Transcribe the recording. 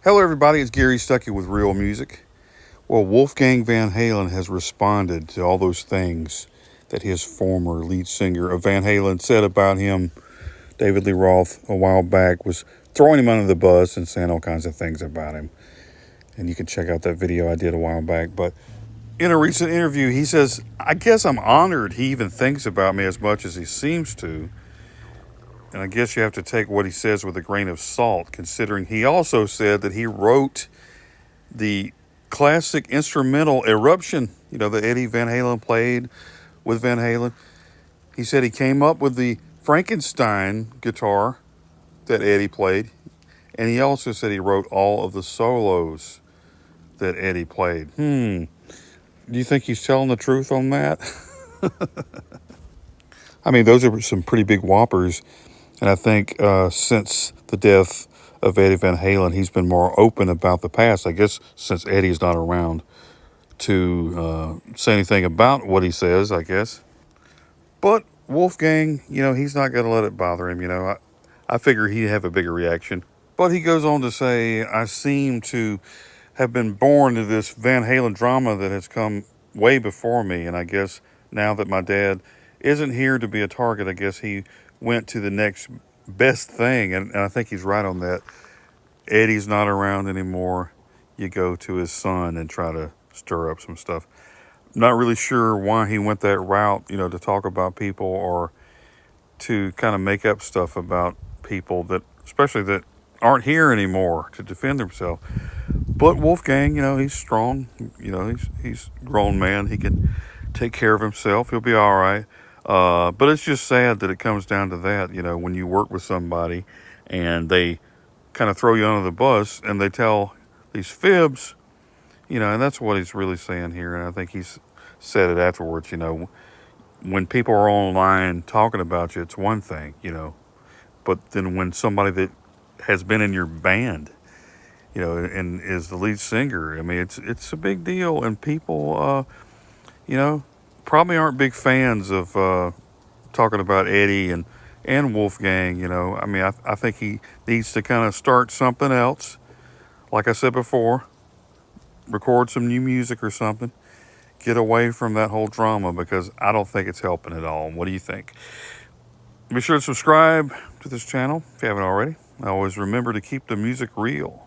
Hello, everybody. It's Gary Stuckey with Real Music. Well, Wolfgang Van Halen has responded to all those things that his former lead singer of Van Halen said about him, David Lee Roth, a while back, was throwing him under the bus and saying all kinds of things about him. And you can check out that video I did a while back. But in a recent interview, he says, I guess I'm honored he even thinks about me as much as he seems to. And I guess you have to take what he says with a grain of salt, considering he also said that he wrote the classic instrumental Eruption, that Eddie Van Halen played with Van Halen. He said he came up with the Frankenstein guitar that Eddie played. And he also said he wrote all of the solos that Eddie played. Do you think he's telling the truth on that? I mean, those are some pretty big whoppers. And I think since the death of Eddie Van Halen, he's been more open about the past. I guess since Eddie's not around to say anything about what he says, I guess. But Wolfgang, he's not going to let it bother him. I figure he'd have a bigger reaction. But he goes on to say, I seem to have been born to this Van Halen drama that has come way before me. And I guess now that my dad isn't here to be a target, I guess he went to the next best thing. And I think he's right on that. Eddie's not around anymore. You go to his son and try to stir up some stuff. Not really sure why he went that route, to talk about people or to kind of make up stuff about people that, especially that aren't here anymore, to defend himself. But Wolfgang, he's strong. He's a grown man. He can take care of himself. He'll be all right. But it's just sad that it comes down to that, when you work with somebody and they kind of throw you under the bus and they tell these fibs, and that's what he's really saying here. And I think he's said it afterwards, when people are online talking about you, it's one thing, but then when somebody that has been in your band, and is the lead singer, I mean, it's a big deal. And people, probably aren't big fans of talking about Eddie and Wolfgang. I mean, I think he needs to kind of start something else. Like I said before, record some new music or something. Get away from that whole drama, because I don't think it's helping at all. What do you think? Be sure to subscribe to this channel if you haven't already. Always remember to keep the music real.